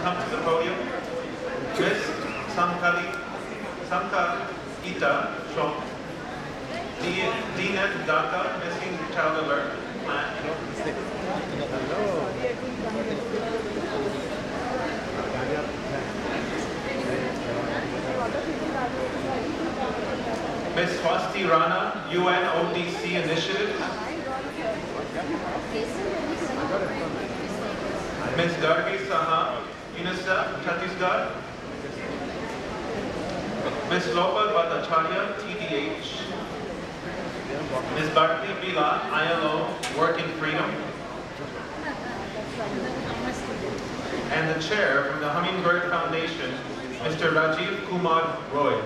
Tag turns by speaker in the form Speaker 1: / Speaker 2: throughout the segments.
Speaker 1: come to the podium. Ms. Samkal Ita from DNet Dhaka Missing Child Alert Plan. Ms. Swasti Rana, UNODC Initiative. Ms. Gargi Saha, UNICEF, Chhattisgarh. Ms. Lopal Bhattacharya, TDH. Ms. Bharti Bila, ILO, Work in Freedom. And the chair from the Hummingbird Foundation, Mr. Rajiv Kumar Roy.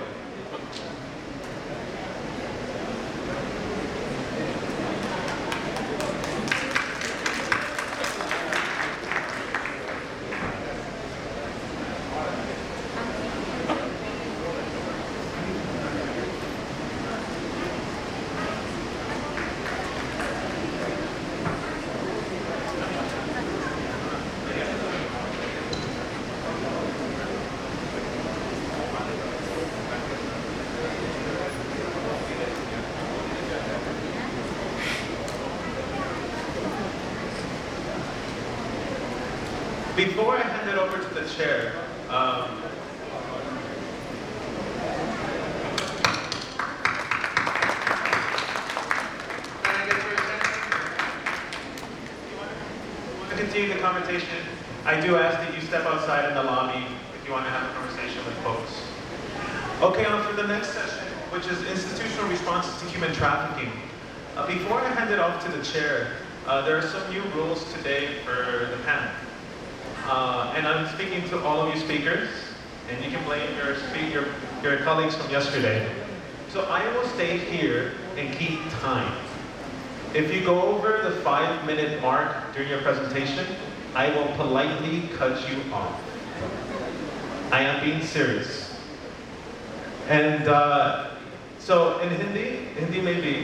Speaker 1: Before I hand it over to the chair, can I get your attention? You want to continue the conversation? I do ask that you step outside in the lobby if you want to have a conversation with folks. Okay, on for the next session, which is institutional responses to human trafficking. Before I hand it off to the chair, there are some new rules today for the panel. And I'm speaking to all of you speakers, and you can blame your colleagues from yesterday. So I will stay here and keep time. If you go over the 5-minute mark during your presentation, I will politely cut you off. I am being serious. And so in Hindi में भी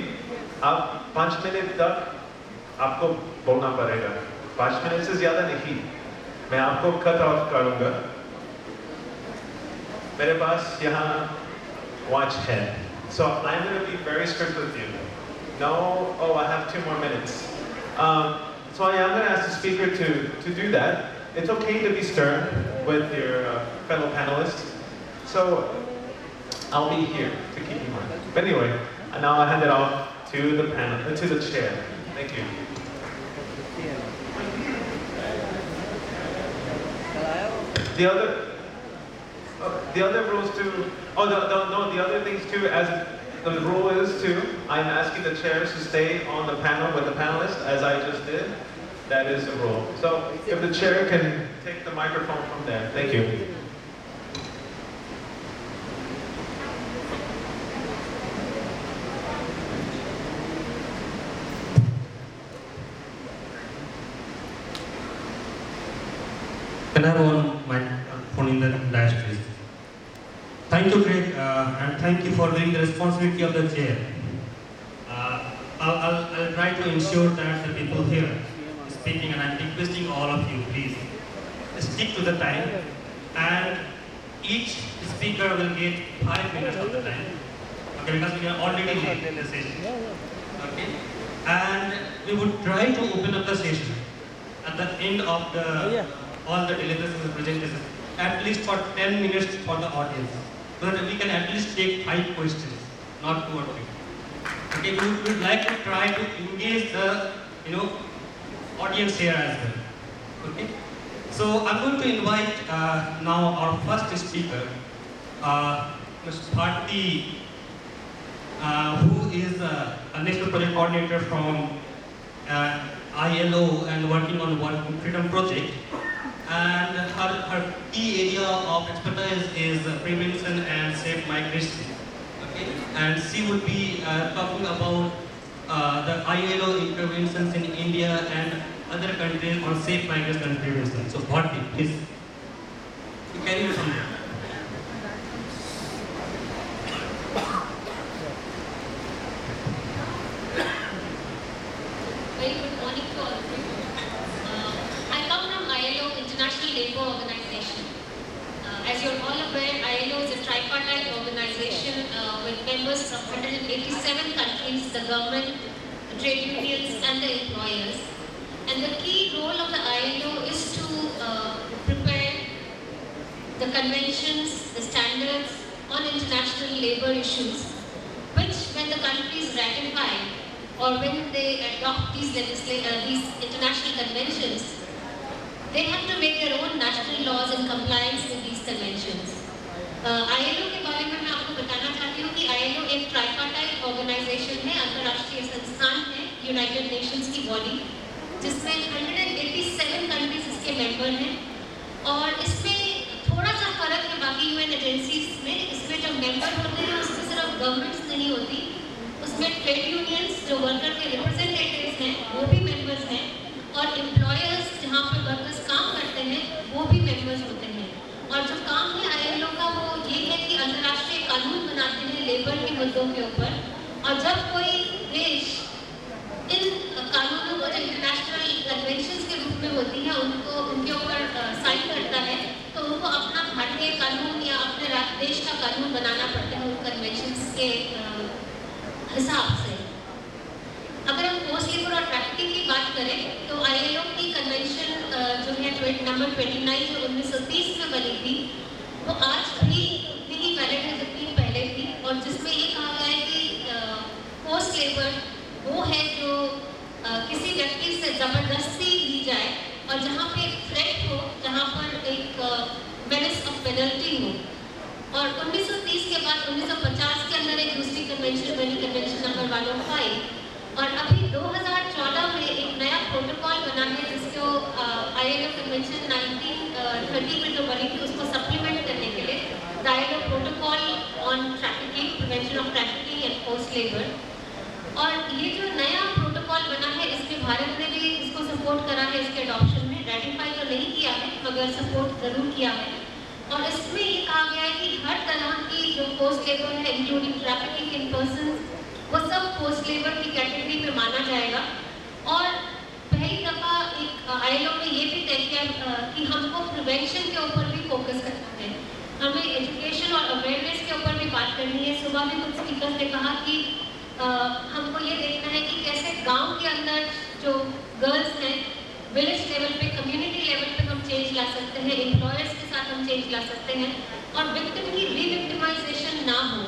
Speaker 1: आप 5 minute तक आपको बोलना पड़ेगा. 5 minute से ज़्यादा नहीं. मैं आपको कट ऑफ करूंगा. मेरे पास यहाँ watch है. So I'm going to be very strict with you. No, oh, I have 2 more minutes. So I am going to ask the speaker to do that. It's okay to be stern with your fellow panelists. So I'll be here to keep in mind. But anyway, now I'll hand it off to the panel, to the chair. Thank you. The other rules too. Oh no, the other things too. As the rule is too, I'm asking the chairs to stay on the panel with the panelists, as I just did. That is the rule. So if the chair can take the microphone from there. Thank you.
Speaker 2: Can I have one microphone in the dash, please? Thank you, Greg, and thank you for bearing the responsibility of the chair. I'll try to ensure that the people here speaking, and I'm requesting all of you, please, stick to the time, and each speaker will get 5 minutes of the time. Okay, because we are already late in the session. Okay, and we would try to open up the session at the end of the all the deliberations and presentations, at least for 10 minutes for the audience, so that we can at least take 5 questions, not 2 or 3. Okay, we would like to try to engage the audience here as well. Okay, so I'm going to invite now our first speaker, Ms. Bharti, who is a national project coordinator from ILO and working on Work in Freedom project. And her key area of expertise is prevention and safe migration. Okay? And she would be talking about the ILO interventions in India and other countries on safe migration and prevention. So, Bharti, please. You carry on from there.
Speaker 3: Very good morning to all of you. I come from ILO, International Labour Organization. As you're all aware, ILO is a tripartite organization with members from 187 countries, the government, the trade unions and the employers. And the key role of the ILO is to prepare the conventions, the standards on international labor issues, which when the countries ratify or when they adopt these international conventions, they have to make their own national laws in compliance with these conventions. ILO के बारे में मैं आपको बताना चाहती हूँ कि ILO एक ट्राइपार्टाइट ऑर्गेनाइजेशन है, अंतर्राष्ट्रीय संस्थान है, यूनाइटेड नेशंस की बॉडी, जिसमें 187 कंट्रीज इसके मेंबर हैं और इसमें थोड़ा सा फर्क है बाकी यूएन एजेंसीज में। इसमें जो मेंबर होते हैं उसमें सिर्फ गवर्नमेंट्स नहीं होती, उसमें ट्रेड यूनियंस जो वर्कर के रिप्रेजेंटेटिव्स हैं वो भी मेंबर्स हैं और एम्प्लॉयर्स जहाँ पर वर्कर्स काम करते हैं वो भी मेंबर्स होते हैं। और जो काम है ILO का वो ये है कि अंतर्राष्ट्रीय कानून बनाते हैं लेबर के मुद्दों के ऊपर, और जब कोई देश इन कानूनों को जो इंटरनेशनल कन्वेंशंस के रूप में होती है उनके ऊपर साइन करता है तो उनको अपना भारतीय कानून या अपने देश का कानून बनाना पड़ता है उन कन्वेंशंस के हिसाब से। अगर हम पोस्ट लेबर और ट्रैफिकिंग की बात करें तो ILO की कन्वेंशन जो है नंबर 29 जो 1930 में बनी थी वो आज भी उतनी ही वैलिड है जितनी पहले थी, और जिसमें ये कहा गया है कि पोस्ट लेबर वो है जो किसी व्यक्ति से ज़बरदस्ती ली जाए और जहाँ पे एक थ्रेट हो, जहाँ पर एक मेनेस ऑफ पेनल्टी हो। और 1930 के बाद 1950 के अंदर एक दूसरी कन्वेंशन बनी, कन्वेंशन नंबर 105, और अभी 2014 में एक नया प्रोटोकॉल बना है जिसको ILO कन्वेंशन 1930 में जो बनी थी उसको सप्लीमेंट करने के लिए the ILO protocol on trafficking, prevention of trafficking and forced labour. और ये जो नया प्रोटोकॉल बना है इसमें भारत ने भी इसको सपोर्ट करा है, इसके अडॉप्शन में रेटिफाई तो नहीं किया है मगर सपोर्ट जरूर किया है। और इसमें ये कहा गया है कि हर तरह की जो फोर्स्ड लेबर है इंक्लूडिंग ट्रैफिकिंग इन पर्सन वो सब फोर्स्ड लेबर की कैटेगरी में माना जाएगा। और पहली दफ़ा एक ILO ने ये भी तय किया कि हमको प्रिवेंशन के ऊपर भी फोकस करना है, हमें एजुकेशन और अवेयरनेस के ऊपर भी बात करनी है। सुबह भी कुछ स्पीकर्स ने कहा कि हमको ये देखना है कि कैसे गांव के अंदर जो गर्ल्स हैं विलेज लेवल पे, कम्युनिटी लेवल पे हम चेंज ला सकते हैं, एम्प्लॉयर्स के साथ हम चेंज ला सकते हैं और विक्टिम की रीविक्टिमाइजेशन ना हो।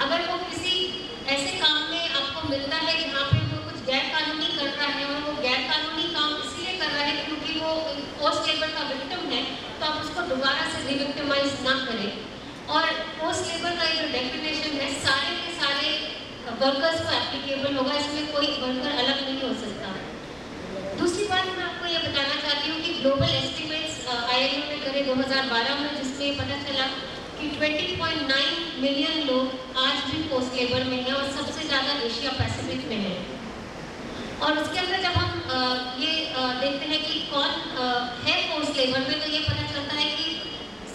Speaker 3: अगर वो किसी ऐसे काम में आपको मिलता है जहाँ पे वो कुछ गैर कानूनी कर रहा है और वो गैर कानूनी काम इसलिए कर रहा है क्योंकि वो पोस्ट लेबर का विक्टिम है, तो आप उसको दोबारा से रीविक्टिमाइज ना करें। और पोस्ट लेबर का जो डेफिनेशन है सारे के सारे वर्कर्स को एप्लीकेबल होगा, इसमें कोई वर्कर अलग नहीं हो सकता। दूसरी बात मैं आपको ये बताना चाहती हूँ कि ग्लोबल एस्टिमेट्स ILO ने करे 2012 में, जिसमें पता चला कि 20.9 मिलियन लोग आज भी पोस्ट लेबर में हैं और सबसे ज़्यादा एशिया पैसिफिक में है। और उसके अंदर जब हम ये देखते हैं कि कौन है पोस्ट लेबर में, तो ये पता चलता है कि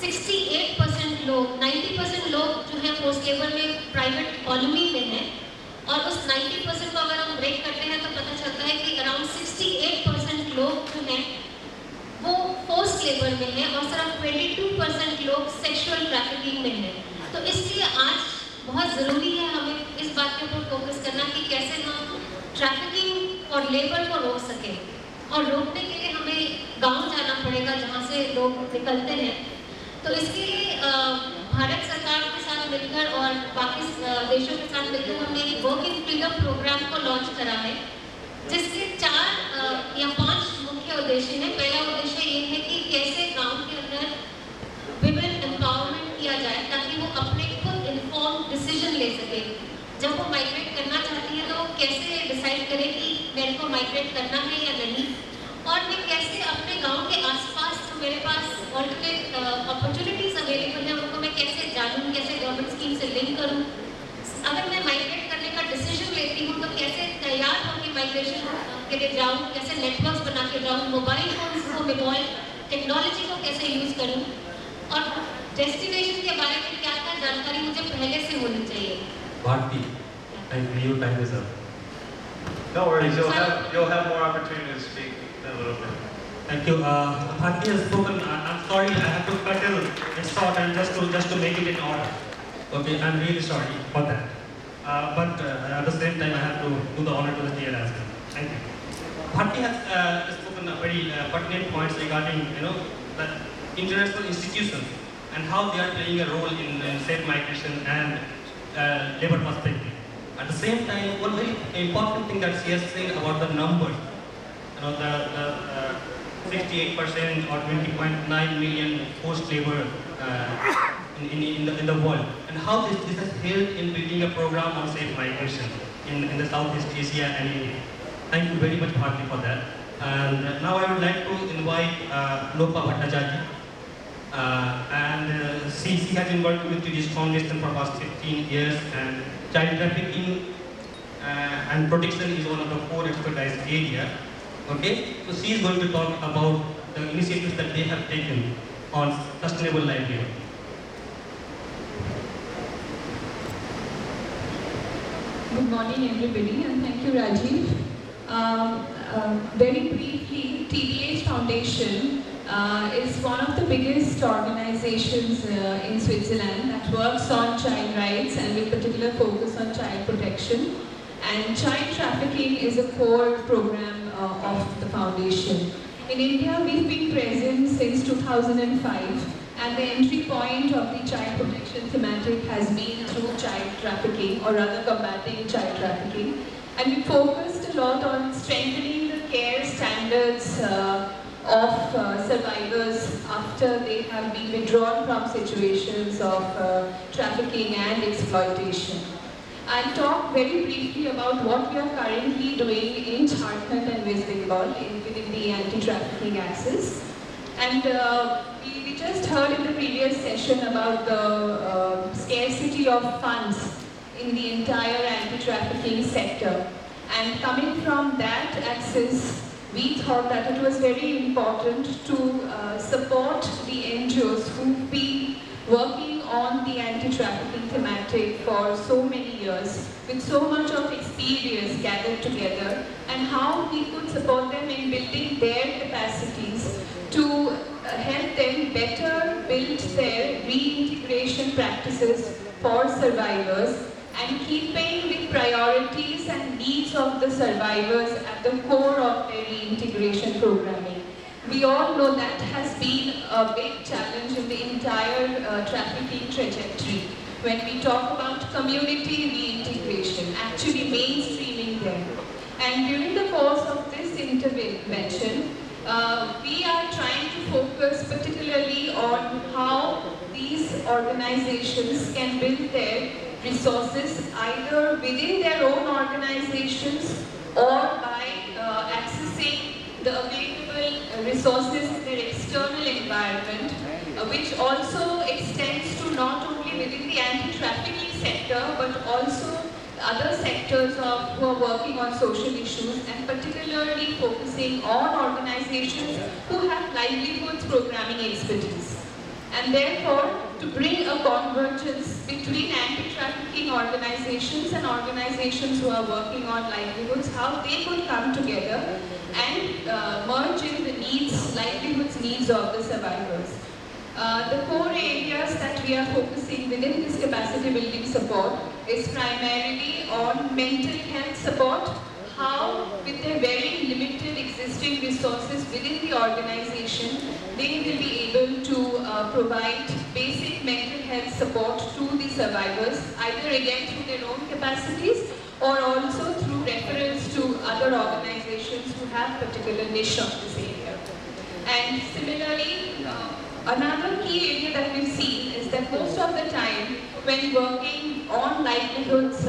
Speaker 3: 68% लोग, 90% लोग जो है पोस्ट लेबर में प्राइवेट इकोनॉमी में हैं, और उस 90% को अगर हम ब्रेक करते हैं तो पता चलता है कि अराउंड 68% लोग जो हैं वो पोस्ट लेबर में है और सिर्फ 22% लोग सेक्सुअल ट्रैफिकिंग में है। तो इसलिए आज बहुत ज़रूरी है हमें इस बात के ऊपर फोकस करना कि कैसे हम ट्रैफिकिंग और लेबर को रोक सकें, और रोकने के लिए हमें गांव जाना पड़ेगा जहां से लोग निकलते हैं। तो इसके लिए भारत सरकार के साथ मिलकर और बाकी देशों के साथ मिलकर हमने एक वर्किंग फ्रीडम प्रोग्राम को लॉन्च करा है, जिसके 4 या 5 मुख्य उद्देश्य हैं। पहला उद्देश्य ये है कि कैसे गांव के अंदर विमेन एम्पावरमेंट किया जाए ताकि वो अपने खुद इन्फॉर्म डिसीजन ले सके। जब वो माइग्रेट करना चाहती है तो वो कैसे डिसाइड करे कि मेरे को माइग्रेट करना है या नहीं, और मैं कैसे अपने गांव के आसपास जो मेरे पास ऑल्टरनेट अपॉर्चुनिटीज अवेलेबल है उनको मैं कैसे जानूँ, कैसे गवर्नमेंट स्कीम से लिंक करूँ। अगर मैं माइग्रेट करने का डिसीजन लेती हूँ तो कैसे तैयार होकर माइग्रेशन के लिए जाऊँ, कैसे नेटवर्क्स बना के जाऊँ, मोबाइल फोन्स को, मोबाइल टेक्नोलॉजी को कैसे यूज़ करूँ, और डेस्टिनेशन के बारे में क्या क्या जानकारी मुझे पहले से होनी चाहिए।
Speaker 2: Bharti, thank you. Time is up.
Speaker 1: No worries, you'll have more opportunity to speak in a little bit.
Speaker 2: Thank you. Bharti has spoken. I'm sorry, I have to cut it short and just to make it in order. Okay, I'm really sorry for that. But at the same time, I have to do the honor to the dear as well. Thank you. Bharti has spoken very pertinent points regarding the international institutions and how they are playing a role in safe migration and labor perspective. At the same time, one very important thing that she has said about the numbers, the 68% or 20.9 million forced labor in the world, and how this has helped in building a program on safe migration in the Southeast Asia and India. Thank you very much, Bharti, for that. And now I would like to invite Lopa Bhattacharya. She has been working with this foundation for past 15 years, and child trafficking and protection is one of the core expertise area. Okay, so she is going to talk about the initiatives that they have taken on sustainable livelihood.
Speaker 4: Good morning, everybody, and thank you, Rajiv. Very briefly, TDH Foundation is one of the biggest organizations in Switzerland that works on child rights and with particular focus on child protection. And child trafficking is a core program of the foundation. In India, we've been present since 2005, and the entry point of the child protection thematic has been through child trafficking, or rather combating child trafficking. And we focused a lot on strengthening the care standards of survivors after they have been withdrawn from situations of trafficking and exploitation. I'll talk very briefly about what we are currently doing in Jharkhand and West Bengal within the anti-trafficking axis. And we just heard in the previous session about the scarcity of funds in the entire anti-trafficking sector. And coming from that axis, we thought that it was very important to support the NGOs who've been working on the anti-trafficking thematic for so many years, with so much of experience gathered together, and how we could support them in building their capacities to help them better build their reintegration practices for survivors, and keeping the priorities and needs of the survivors at the core of their reintegration programming. We all know that has been a big challenge in the entire trafficking trajectory. When we talk about community reintegration, actually mainstreaming them. And during the course of this intervention, we are trying to focus particularly on how these organizations can build their resources either within their own organizations or by accessing the available resources in their external environment, which also extends to not only within the anti-trafficking sector but also other sectors who are working on social issues, and particularly focusing on organizations who have livelihoods programming expertise. And therefore, to bring a convergence between anti-trafficking organizations and organizations who are working on livelihoods, how they could come together and merge in the needs, livelihoods needs of the survivors. The core areas that we are focusing within this capacity building support is primarily on mental health support, how with their very limited existing resources within the organization, they will be able to provide basic mental health support to the survivors, either again through their own capacities or also through reference to other organizations who have particular niche of this area. And similarly, another key area that we've seen is that most of the time when working on livelihoods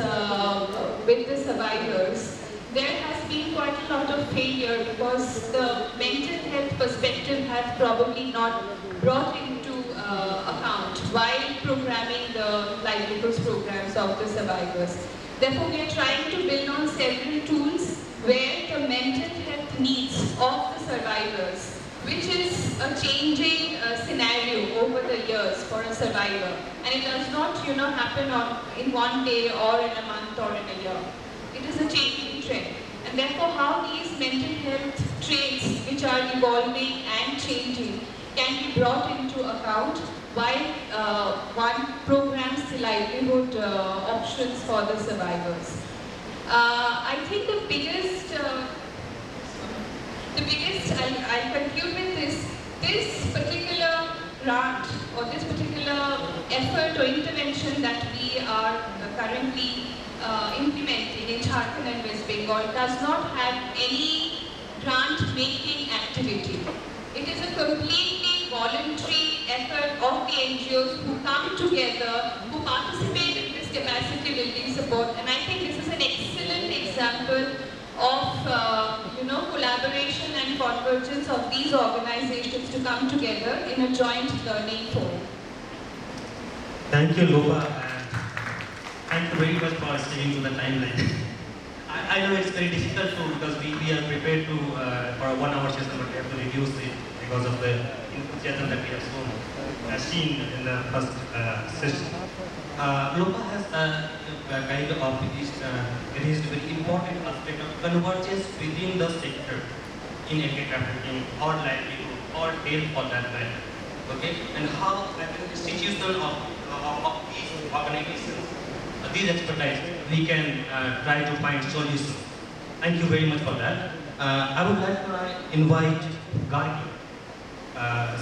Speaker 4: with the survivors, there has been quite a lot of failure because the mental health perspective has probably not brought into account while programming the livelihoods programs of the survivors. Therefore, we are trying to build on several tools where the mental health needs of the survivors, which is a changing scenario over the years for a survivor, and it does not happen in one day or in a month or in a year. It is a changing trend, and therefore how these mental health traits which are evolving and changing can be brought into account while one programs the livelihood options for the survivors. I think the biggest, I'll conclude with this particular grant or this particular effort or intervention that we are currently implementing in Jharkhand and West Bengal does not have any grant-making activity. It is a completely voluntary effort of the NGOs who come together, who participate in this capacity building support, and I think this is an excellent example of collaboration and convergence of these organizations to come together in a joint learning forum.
Speaker 2: Thank you, Lopa, and thank you very much for sticking to the timeline. I know it's very difficult because we are prepared to for a 1 hour session, but we have to reduce it because of the enthusiasm that we have seen in the first session. Lopa has kind of raised a very important aspect of convergence within the sector in anti-trafficking or livelihood or health for that matter. Okay, and how as an institution of these organizations, these expertise, we can try to find solutions. Thank you very much for that. I would like to invite Gargi.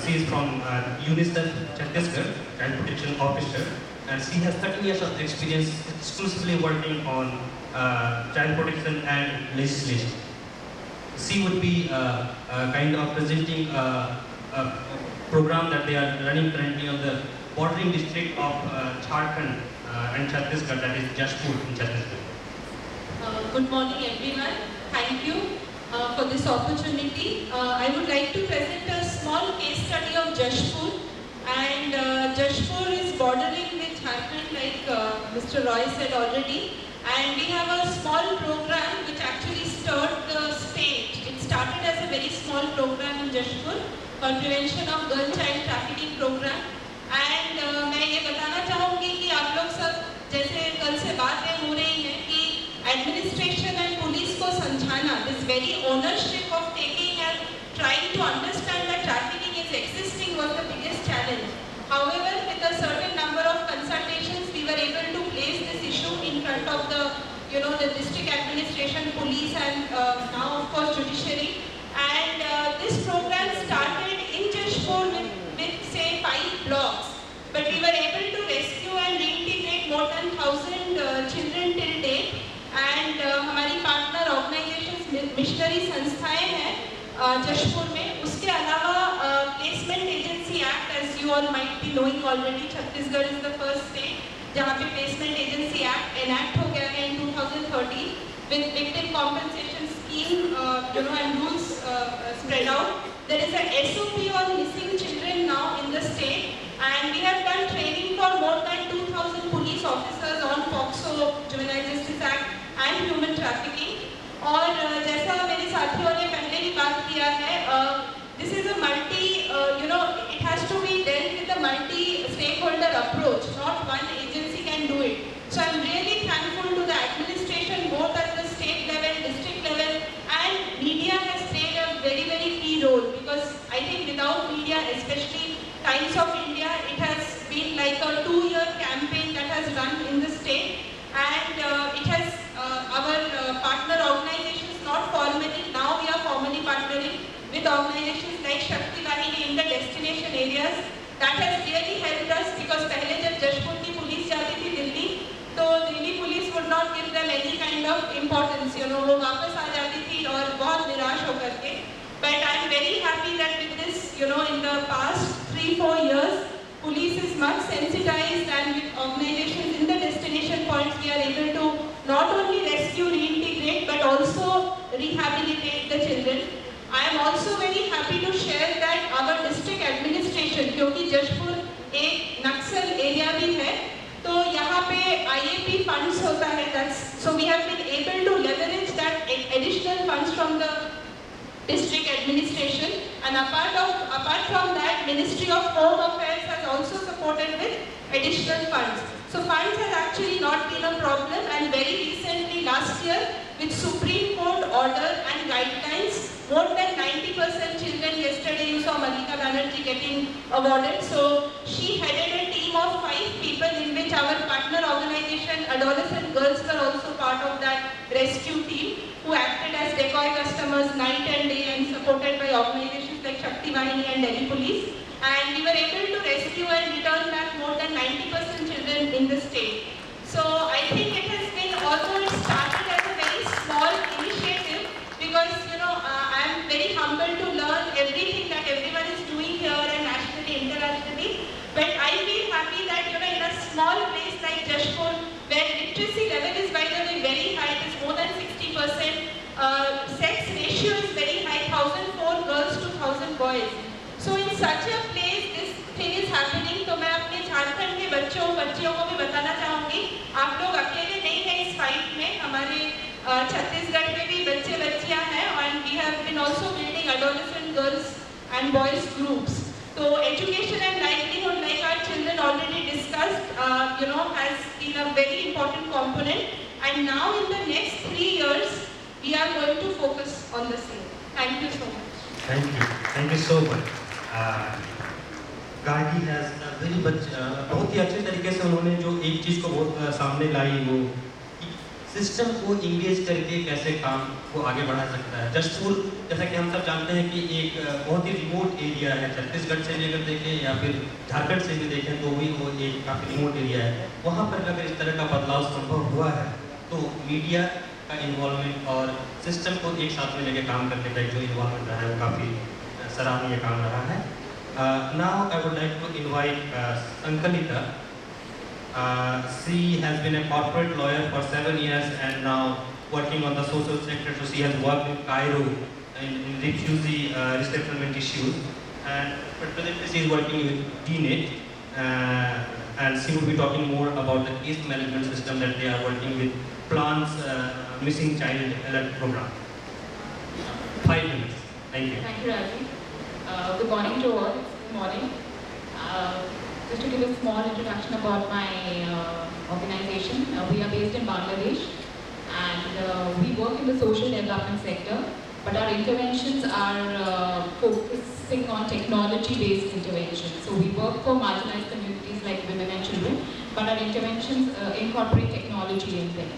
Speaker 2: She is from UNICEF Chhattisgarh, Child Protection Officer, and she has 30 years of experience exclusively working on child protection and legislation. She would be kind of presenting a program that they are running currently on the bordering district of Jharkhand and Chhattisgarh, that is Jashpur in Chhattisgarh.
Speaker 4: Good morning everyone. Thank you for this opportunity. I would like to present a small case study of Jashpur. And Jashpur is bordering with Jharkhand, like Mr. Roy said already. And we have a small program which actually stirred the state. It started as a very small program in Jashpur for prevention of girl-child trafficking program. And मैं ये बताना चाहूँगी कि आप लोग सब जैसे कल से बातें हो रही हैं कि administration and police को समझाना, this very ownership of taking and trying to understand that trafficking is existing was the biggest challenge. However, with a certain number of consultations, we were able to place this issue in front of the district administration, police, and now of course judiciary. And this program started in Jashpur with say 5 blocks, but we were able to rescue and reintegrate more than 1,000 children till date. And हमारी partner organizations, missionary संस्थाएं हैं जशपुर में. उसके अलावा Placement Agency Act, as you all might be knowing already, Chhattisgarh is the first state जहाँ पे Placement Agency Act enact हो गया है in 2013 with victim compensation scheme, and rules spread out. There is a SOP on missing children now in the state, and we have done training for more than 2,000 police officers on POCSO, Juvenile Justice Act, and human trafficking. और जैसा मेरे साथियों ने पहले भी बात किया है, this is a it has to be dealt with a multi-stakeholder approach. Not one agency can do it. So I'm really thankful to the administration, both at the state level, district level, and media has played a very, very key role, because I think without media, especially Times of India, it has been like a 2-year campaign that has run in the state, and it has our partner organizations, not formally, now we are formally partnering with organizations like Shakti Vahini in the destination areas. That has really helped us, because पहले जब जशपुर की police जाती थी दिल्ली, तो Delhi police would not give them any kind of importance, वो वापस आ जाती थी और बहुत निराश होकर के. But I am very happy that with this, in the past 3-4 years, police is much sensitized, and with organizations in the destination points, we are able to not only rescue, reintegrate, but also rehabilitate the children. I am also very happy to share that our district administration, क्योंकि जशपुर एक नक्सल area भी है, तो यहाँ पे IAP funds होता है. So we have been able to leverage that additional funds from the district administration, and apart from that, Ministry of Home Affairs has also supported with additional funds. So funds has actually not been a problem, and very recently last year, with Supreme Court order and guidelines, more than 90% children. Yesterday you saw Malika Banerjee getting awarded. So she headed a team of 5 people in which our partner organization Adolescent Girls were also part of that rescue team, who acted as decoy customers night and day and supported by organizations like Shakti Vahini and Delhi Police. And we were able to rescue and return back more than 90% children in the state. So I think it has been, although it started as a very small initiative, because I am very humbled to learn everything that everyone is doing here and nationally, internationally. But I feel happy that in a small place like Jashpur, where literacy level is by the way very high, it is more than 60%, sex ratio is very high, 1,004 girls to 1,000 boys. So in such a place, this thing is happening. तो मैं अपने झारखंड के बच्चों बच्चियों को भी बताना चाहूँगी, आप लोग अकेले नहीं हैं इस फाइट में. हमारे छत्तीसगढ़ में भी बच्चे बच्चियाँ हैं, and we have been also building adolescent girls and boys groups. So education and livelihood, like our children already discussed, has been a very important component. And now in the next 3 years, we are going to focus on the same. Thank you so much.
Speaker 2: Thank you so much. Gargi has बहुत ही अच्छे तरीके से उन्होंने जो एक चीज़ को बहुत सामने लाई, वो सिस्टम को इंगेज करके कैसे काम को आगे बढ़ा सकता है. जशपुर, जैसा कि हम सब जानते हैं कि एक बहुत ही रिमोट एरिया है. छत्तीसगढ़ से भी अगर देखें या फिर झारखंड से भी देखें तो भी वो एक काफ़ी रिमोट एरिया है. वहाँ पर अगर इस तरह का बदलाव संभव हुआ है तो मीडिया का इन्वॉल्वमेंट और सिस्टम को एक साथ में लेकर काम करने का जो इन्वॉल्वमेंट रहा है वो काफ़ी सराहनीय काम रहा है. Now I would like to invite Sankalita. She has been a corporate lawyer for 7 years and now working on the social sector. So she has worked in Cairo in refugee resettlement issues, and presently she is working with DNET, and she will be talking more about the case management system that they are working with Plan's Missing Child Alert program. 5 minutes. Thank you.
Speaker 5: Thank you, Raji. Good morning to all. Good morning. Just to give a small introduction about my organization, we are based in Bangladesh and we work in the social development sector, but our interventions are focusing on technology-based interventions. So we work for marginalized communities like women and children, but our interventions incorporate technology in them.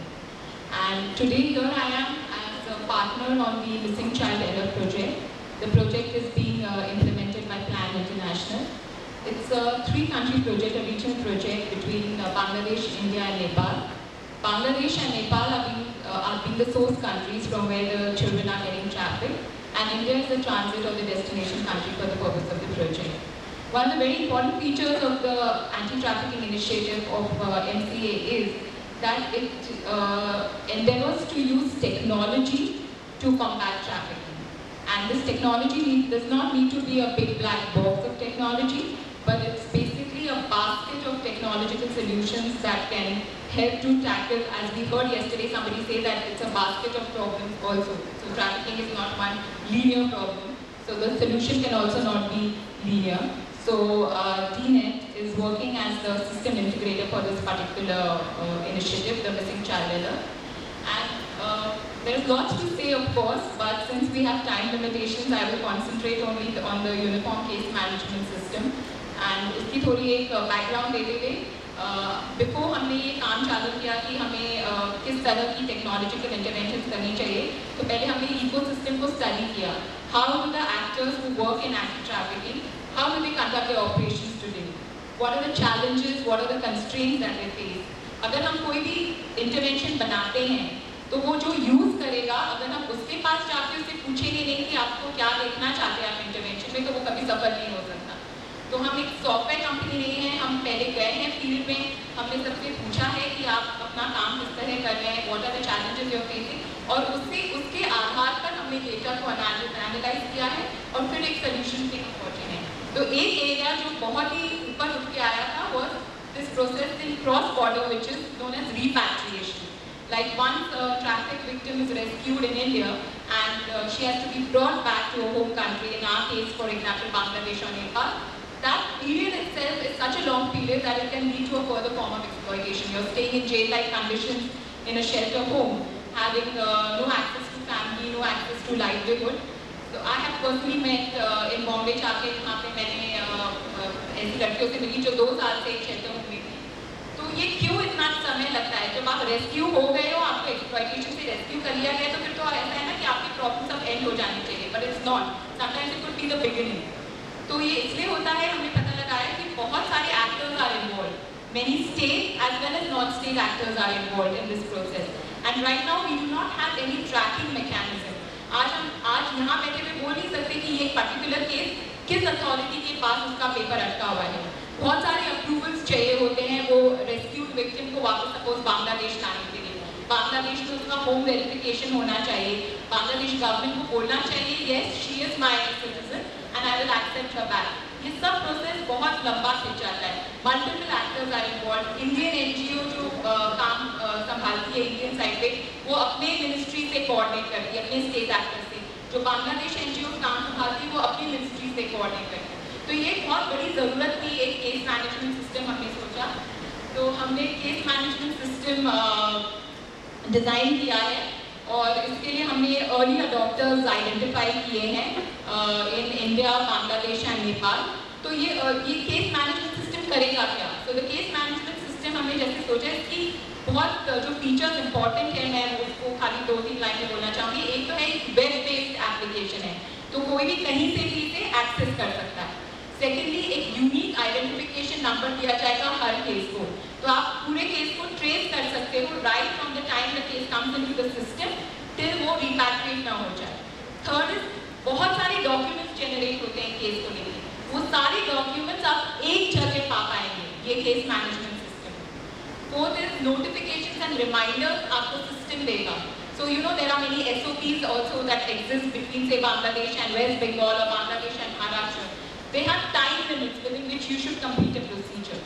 Speaker 5: And today here I am as a partner on the Missing Child Alert project. The project is being implemented by Plan International. It's a 3-country project, a regional project between Bangladesh, India and Nepal. Bangladesh and Nepal are being the source countries from where the children are getting trafficked, and India is the transit or the destination country for the purpose of the project. One of the very important features of the anti-trafficking initiative of MCA is that it endeavors to use technology to combat trafficking. And this technology does not need to be a big black box of technology, but it's basically a basket of technological solutions that can help to tackle, as we heard yesterday somebody say that it's a basket of problems also. So trafficking is not one linear problem. So the solution can also not be linear. So DNET is working as the system integrator for this particular initiative, the Missing Child Alert. And there's lots to say, of course, but since we have time limitations, I will concentrate only on the uniform case management system. And इसकी थोड़ी एक background देते हुए, before हमने ये काम चालू किया कि हमें किस तरह की technological interventions करनी चाहिए, तो पहले हमने ecosystem को study किया. How do the actors who work in anti-trafficking, how do they conduct their operations today? What are the challenges? What are the constraints that they face? अगर हम कोई भी intervention बनाते हैं, तो वो जो यूज करेगा, अगर हम उसके पास जाके उससे पूछेंगे नहीं कि आपको क्या देखना चाहते हैं आप इंटरवेंशन में, तो वो कभी सफल नहीं हो सकता. तो हम एक सॉफ्टवेयर कंपनी नहीं है, हम पहले गए हैं फील्ड में, हमने सबसे पूछा है कि आप अपना काम किस तरह कर रहे हैं, what are the challenges you are facing, और उसके आधार पर हमने डेटा को एनालाइज किया है और फिर एक सोल्यूशन पे पहुंचे हैं. तो एक एरिया जो बहुत ही ऊपर उठ के आया था was this process in cross border, which is known as repatriation. Like once a traffic victim is rescued in India and she has to be brought back to her home country, in our case for example Bangladesh or Nepal, that period itself is such a long period that it can lead to a further form of exploitation. You're staying in jail-like conditions in a shelter home, having no access to family, no access to livelihood. So I have personally met in Bombay जाके वहाँ पे मैंने ऐसी लड़कियों से मिली जो 2 साल से एक शेल्टर में थी। तो ये क्यों इतना समय लगता है? जब आप रेस्क्यू हो गए हो, आपको एक्सप्लॉइटेशन से रेस्क्यू कर लिया गया, तो फिर तो ऐसा है ना कि आपकी प्रॉब्लम सब एंड हो जानी चाहिए, but it's not. Sometimes it could be the beginning. तो ये इसलिए होता है, हमने पता लगाया कि बहुत सारे actors are involve, many state as well as non-state actors are involved in this process, and right now we do not have any tracking mechanism. आज यहाँ बैठे हुए बोल नहीं सकते कि ये पर्टिकुलर केस किस अथॉरिटी के पास उसका पेपर अटका हुआ है। बहुत सारे अप्रूवल्स चाहिए होते हैं वो रेस्क्यूड विक्टिम को वापस सपोज बांग्लादेश लाने के लिए। बांग्लादेश में उसका होम वेरिफिकेशन होना चाहिए, बांग्लादेश गवर्नमेंट को बोलना चाहिए yes she is my citizen and I will accept her back। ये सब प्रोसेस बहुत लंबा खिंच जाता है। Multiple actors are involve. Indian NGO जो काम संभालती है इंडियन साइड पे, वो अपने मिनिस्ट्री से कोऑर्डिनेट करती है, अपने स्टेट एक्टर से। जो बांग्लादेश एनजीओ काम संभालती है वो अपनी मिनिस्ट्री से कोऑर्डिनेट करती है। तो ये बहुत बड़ी ज़रूरत थी एक केस मैनेजमेंट सिस्टम, हमने सोचा। तो हमने केस मैनेजमेंट सिस्टम डिज़ाइन किया है और इसके लिए हमने अर्ली अडॉप्टर्स आइडेंटिफाई किए हैं in India, Bangladesh and Nepal. तो ये केस मैनेजमेंट सिस्टम करेगा क्या? तो द केस मैनेजमेंट सिस्टम हमने जैसे सोचा इसकी बहुत जो फीचर्स इंपॉर्टेंट है, मैं उसको खाली 2-3 लाइन में बोलना चाहूँगी। एक तो है वेब बेस्ड एप्लीकेशन है, तो कोई भी कहीं से भी इसे एक्सेस कर सकता है। सेकेंडली, एक यूनिक आइडेंटिफिकेशन नंबर दिया जाएगा हर केस को, तो आप पूरे केस को ट्रेस कर सकते हो right from the time the case comes into the system till वो रिपैट्रिएट ना हो जाए। थर्ड इज बहुत सारे डॉक्यूमेंट्स जनरेट होते हैं केस को लेकर, वो सारे डॉक्यूमेंट्स आप एक जगह पा पाएंगे ये case management system. Fourth is notifications and reminders आपको सिस्टम देगा। So you know there are many SOPs also that exist between say Bangladesh and West Bengal or Bangladesh and Maharashtra. They have time limits within which you should complete a procedure.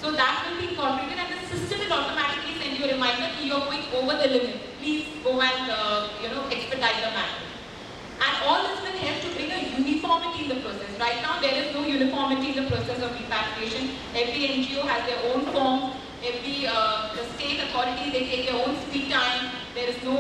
Speaker 5: So that will be incorporated and the system will automatically send you a reminder that you are going over the limit. Please go and expedite the matter. And all this will help to bring a uniformity in the process. Right now there is no uniformity in the process of repatriation. Every NGO has their own form. The state authorities, they take their own speed time. There is no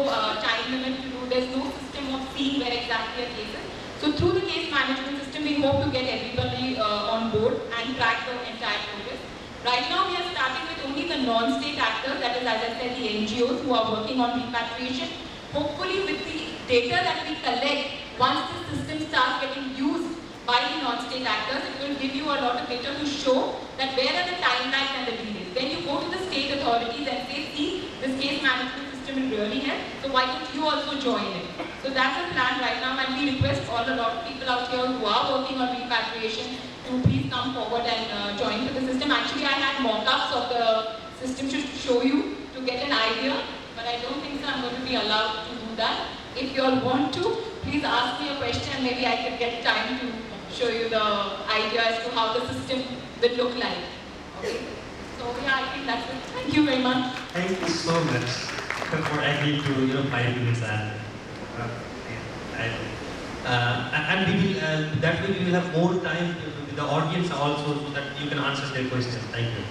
Speaker 5: time limit to do. There's no system of seeing where exactly a case is. So through the case management system, we hope to get everybody on board and track the entire process. Right now, we are starting with only the non-state actors, that is, as I said, the NGOs who are working on repatriation. Hopefully, with the data that we collect, once the system starts getting used by the non-state actors, it will give you a lot of data to show that where are the timelines and the delays. Then you go to the state authorities and say, see, this case management system will really help, so why don't you also join it? So that's the plan right now, and we request a lot of people out here who are working on repatriation to please come forward and join to the system. Actually, I had mock-ups of the system to show you to get an idea, but I don't think so I'm going to be allowed to do that. If you all want to, please ask me a question, maybe I can get time to show you the idea as to how the system will look like. Okay? So yeah, I think that's it. Thank you very much.
Speaker 2: Thank you so much for agreeing to 5 minutes and we will that way we will have more time with the audience also so that you can answer their questions. Thank you.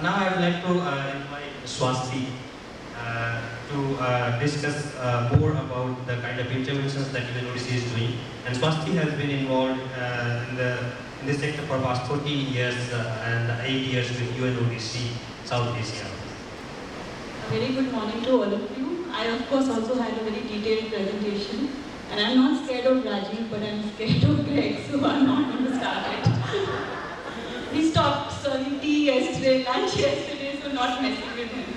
Speaker 2: Now I would like to invite Swasti to discuss more about the kind of interventions that UNODC is doing. And Swasti has been involved in this sector for past 40 years and 8 years with UNODC South Asia.
Speaker 6: A very good morning to all of you. I of course also had a very detailed presentation, and I'm not scared of Rajiv, but I'm scared of Greg, so I'm not going to start it. We stopped serving tea yesterday, lunch yesterday, so not messing with him.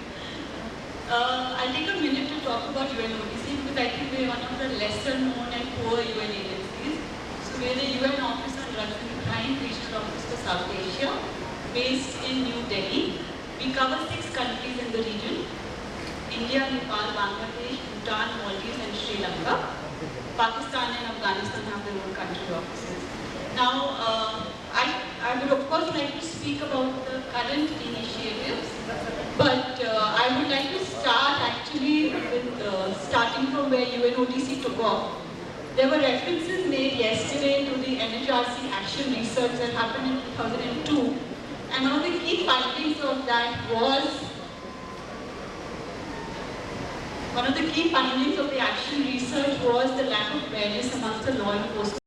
Speaker 6: I'll take a minute to talk about UNODC because I think we're one of the lesser known and poor UN agencies. So we're the UN Office on Drugs and Crime, Regional Office for South Asia, based in New Delhi. We cover 6 countries in the region: India, Nepal, Bangladesh, Bhutan, Maldives and Sri Lanka. Pakistan and Afghanistan have their own country offices. Now, I would of course like to speak about the current initiatives, but I would like to start actually with starting from where UNODC took off. There were references made yesterday to the NHRC action research that happened in 2002, and one of the key findings of that was one of the key findings of the action research was the lack of awareness amongst the law enforcement